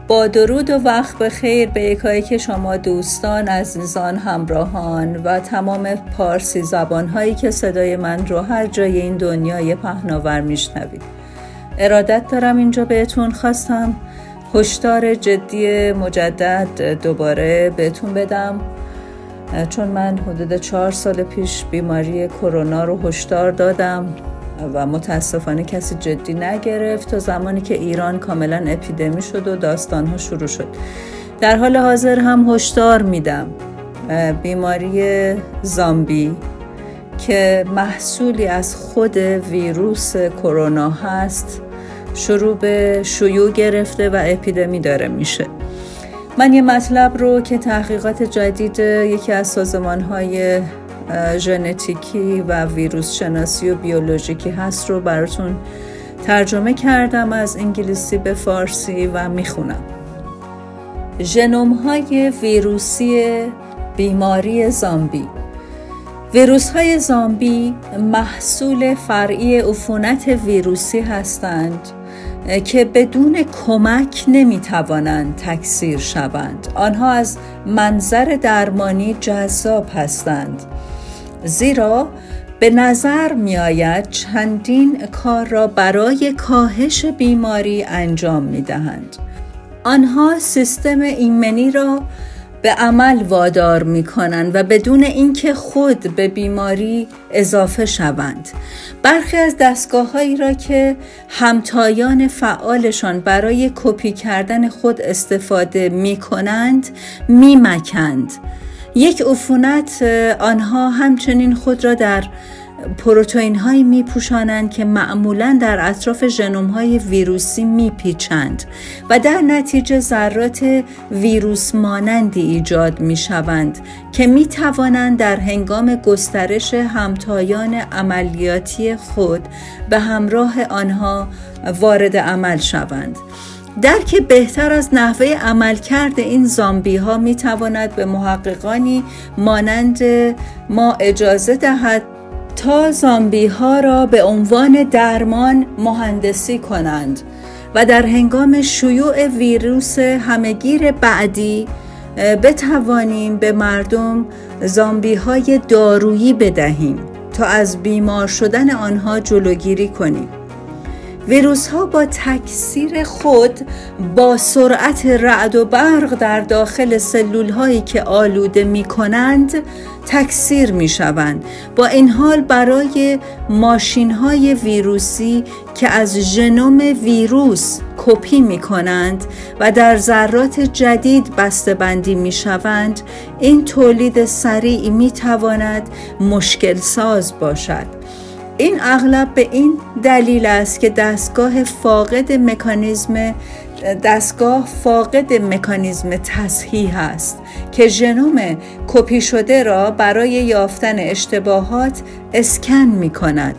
با درود و وقت بخیر به یکایک شما دوستان، عزیزان، همراهان و تمام پارسی زبان‌هایی که صدای من رو هر جای این دنیای پهناور میشنوید. ارادت دارم اینجا بهتون خواستم هشدار جدی مجدد دوباره بهتون بدم، چون من حدود 4 سال پیش بیماری کرونا رو هشدار دادم و متاسفانه کسی جدی نگرفت تا زمانی که ایران کاملا اپیدمی شد و داستانها شروع شد. در حال حاضر هم هشدار میدم بیماری زامبی که محصولی از خود ویروس کرونا هست شروع به شیوع گرفته و اپیدمی داره میشه. من یه مطلب رو که تحقیقات جدید یکی از سازمان‌های ژنتیکی و ویروس شناسی و بیولوژیکی هست رو براتون ترجمه کردم از انگلیسی به فارسی و میخونم. ژنوم‌های ویروسی بیماری زامبی. ویروس‌های زامبی محصول فرعی عفونت ویروسی هستند که بدون کمک نمیتوانند تکثیر شوند. آنها از منظر درمانی جذاب هستند، زیرا به نظر می آید چندین کار را برای کاهش بیماری انجام می دهند. آنها سیستم ایمنی را به عمل وادار می کنند و بدون اینکه خود به بیماری اضافه شوند. برخی از دستگاه‌هایی را که همتایان فعالشان برای کپی کردن خود استفاده می کنند می مکند. یک عفونت آنها همچنین خود را در پروتئین هایی می پوشانند که معمولاً در اطراف ژنوم های ویروسی می پیچند و در نتیجه ذرات ویروس مانندی ایجاد می شوند که می توانند در هنگام گسترش همتایان عملیاتی خود به همراه آنها وارد عمل شوند. درک بهتر از نحوه عملکرد این زامبی ها می تواند به محققانی مانند ما اجازه دهد تا زامبی ها را به عنوان درمان مهندسی کنند و در هنگام شیوع ویروس همهگیر بعدی بتوانیم به مردم زامبی های دارویی بدهیم تا از بیمار شدن آنها جلوگیری کنیم. ویروس ها با تکثیر خود با سرعت رعد و برق در داخل سلول هایی که آلوده می کنند تکثیر می شوند. با این حال برای ماشین های ویروسی که از ژنوم ویروس کپی می کنند و در ذرات جدید بسته بندی می شوند، این تولید سریع می تواند مشکل ساز باشد. این اغلب به این دلیل است که دستگاه فاقد مکانیزم تصحیح است که ژنوم کپی شده را برای یافتن اشتباهات اسکن می کند.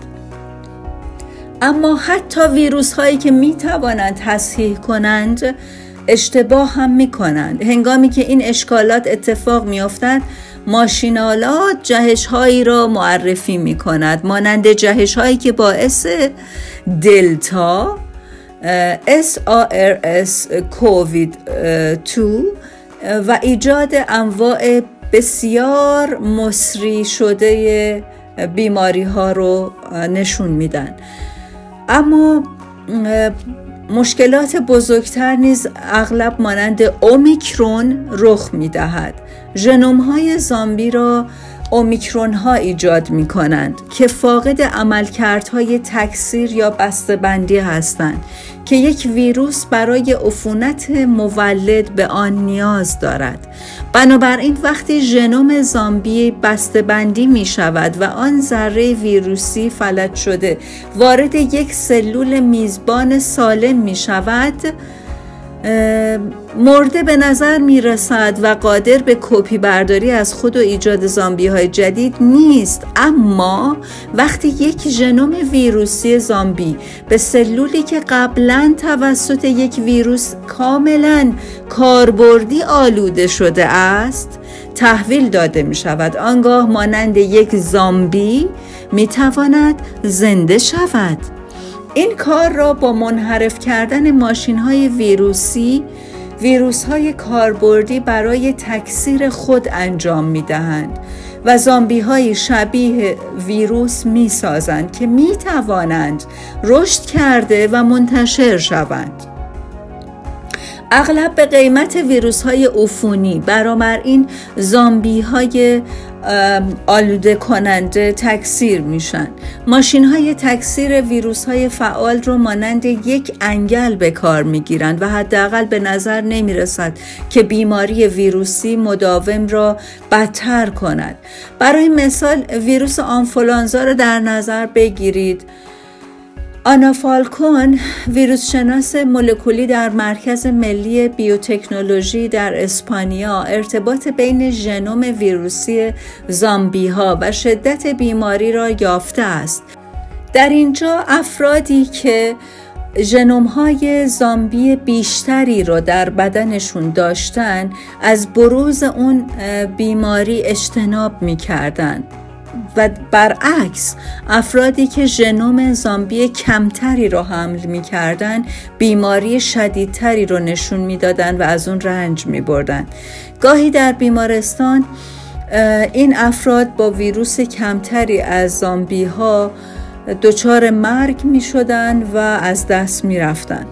اما حتی ویروس هایی که می توانند تصحیح کنند اشتباه هم می کنند. هنگامی که این اشکالات اتفاق می افتد، ماشین‌آلات جهش‌هایی را معرفی می‌کند، مانند جهش‌هایی که باعث دلتا SARS COVID-2 و ایجاد انواع بسیار مسری شده بیماری‌ها رو نشون میدن. اما مشکلات بزرگتر نیز اغلب مانند اومیکرون رخ می‌دهد. ژنوم‌های زامبی را اومیکرون ها ایجاد می کنند که فاقد عملکردهای تکثیر یا بسته‌بندی هستند که یک ویروس برای عفونت مولد به آن نیاز دارد. بنابراین وقتی ژنوم زامبی بسته‌بندی می شود و آن ذره ویروسی فلج شده وارد یک سلول میزبان سالم می شود، مرده به نظر می رسد و قادر به کپی برداری از خود و ایجاد زامبی های جدید نیست. اما وقتی یک ژنوم ویروسی زامبی به سلولی که قبلا توسط یک ویروس کاملا کاربردی آلوده شده است تحویل داده می شود، آنگاه مانند یک زامبی می تواند زنده شود. این کار را با منحرف کردن ماشین‌های ویروسی ویروس های کاربردی برای تکثیر خود انجام می دهند و زامبی های شبیه ویروس می سازند که می توانند رشد کرده و منتشر شوند. اغلب به قیمت ویروس های عفونی، بنابراین زامبی های آلوده کننده تکثیر میشن. ماشین های تکثیر ویروس های فعال رو مانند یک انگل به کار میگیرند و حداقل به نظر نمیرسد که بیماری ویروسی مداوم را بدتر کند. برای مثال ویروس آنفولانزا را در نظر بگیرید. آنا فالکون، ویروس شناس مولکولی در مرکز ملی بیوتکنولوژی در اسپانیا، ارتباط بین ژنوم ویروسی زامبی ها و شدت بیماری را یافته است. در اینجا افرادی که ژنوم های زامبی بیشتری را در بدنشون داشتن از بروز اون بیماری اجتناب می کردن و برعکس افرادی که ژنوم زامبی کمتری را حمل می‌کردند بیماری شدیدتری را نشون می‌دادند و از اون رنج می‌بردند. گاهی در بیمارستان این افراد با ویروس کمتری از زامبی‌ها دچار مرگ می‌شدند و از دست می‌رفتند.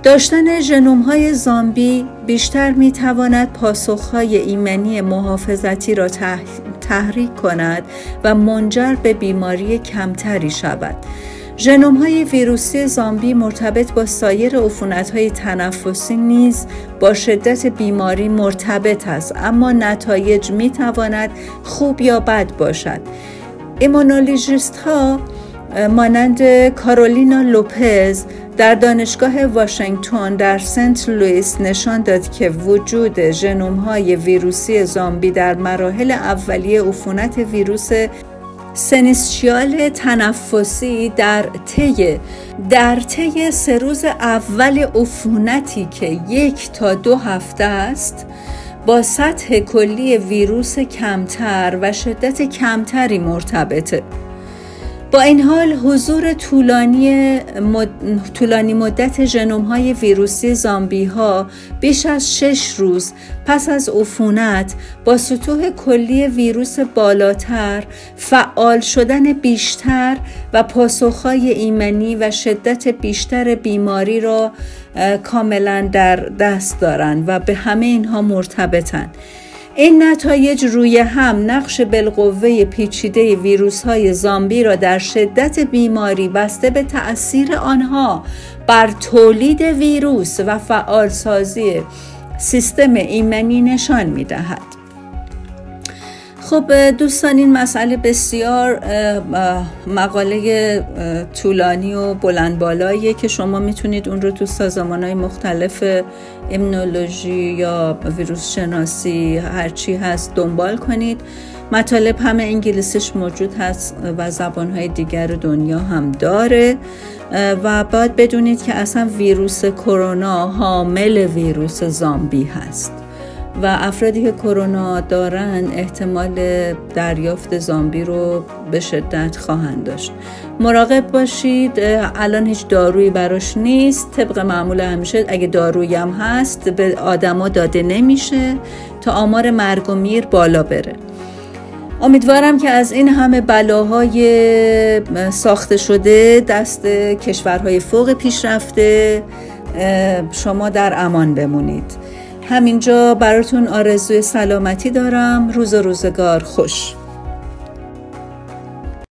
داشتن ژنوم‌های زامبی بیشتر می‌تواند پاسخ‌های ایمنی محافظتی را تحریک کند و منجر به بیماری کمتری شود. ژنوم‌های ویروسی زامبی مرتبط با سایر عفونت‌های تنفسی نیز با شدت بیماری مرتبط است، اما نتایج می‌تواند خوب یا بد باشد. ایمونولوژیست‌ها مانند کارولینا لوپز در دانشگاه واشنگتن در سنت لوئیس نشان داد که وجود ژنوم‌های ویروسی زامبی در مراحل اولیه عفونت ویروس سینوسیال تنفسی در طی 3 روز اول عفونتی که 1 تا 2 هفته است با سطح کلی ویروس کمتر و شدت کمتری مرتبطه. با این حال حضور طولانی مدت ژنوم‌های ویروسی زامبی‌ها بیش از 6 روز پس از عفونت با سطوح کلی ویروس بالاتر، فعال شدن بیشتر و پاسخ‌های ایمنی و شدت بیشتر بیماری را کاملا در دست دارند و به همه اینها مرتبطند. این نتایج روی هم نقش بالقوه پیچیده ویروس‌های زامبی را در شدت بیماری بسته به تأثیر آنها بر تولید ویروس و فعالسازی سیستم ایمنی نشان می‌دهد. خب دوستان، این مسئله بسیار مقاله طولانی و بلند بالاییه که شما میتونید اون رو تو سازمان‌های مختلف ایمونولوژی یا ویروس شناسی هرچی هست دنبال کنید. مطالب همه انگلیسیش موجود هست و زبان‌های دیگر دنیا هم داره و باید بدونید که اصلا ویروس کرونا حامل ویروس زامبی هست و افرادی که کرونا دارن احتمال دریافت زامبی رو به شدت خواهند داشت. مراقب باشید. الان هیچ دارویی براش نیست. طبق معمول همیشه اگه دارویی هم هست به آدما داده نمیشه تا آمار مرگ و میر بالا بره. امیدوارم که از این همه بلاهای ساخته شده دست کشورهای فوق پیشرفته شما در امان بمونید. همینجا براتون آرزوی سلامتی دارم. روز و روزگار خوش.